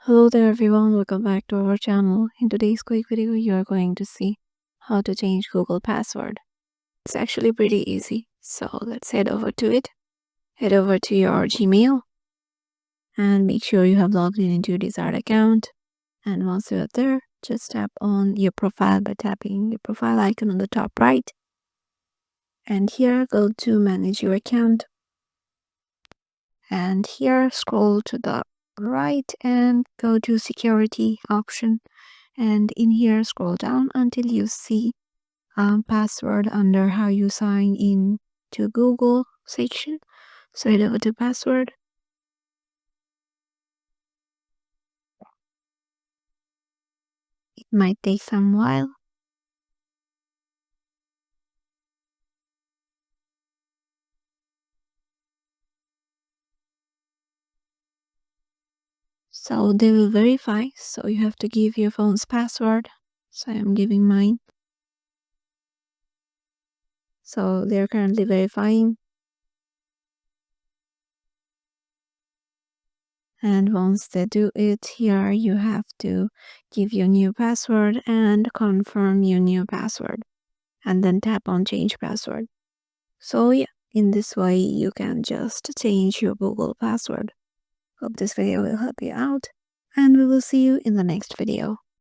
Hello there everyone, welcome back to our channel. In today's quick video, you are going to see how to change Google password. It's actually pretty easy. So let's head over to it. Head over to your Gmail and make sure you have logged in into your desired account. And once you're there, just tap on your profile by tapping your profile icon on the top right. And here, go to manage your account. And here, scroll to the right and go to security option. And in here, scroll down until you see password under how you sign in to Google section. So head over to password. It might take some while. So they will verify. So you have to give your phone's password. So I'm giving mine. So they're currently verifying. And once they do it, here you have to give your new password and confirm your new password. And then tap on change password. So yeah, in this way you can just change your Google password. Hope this video will help you out, and we will see you in the next video.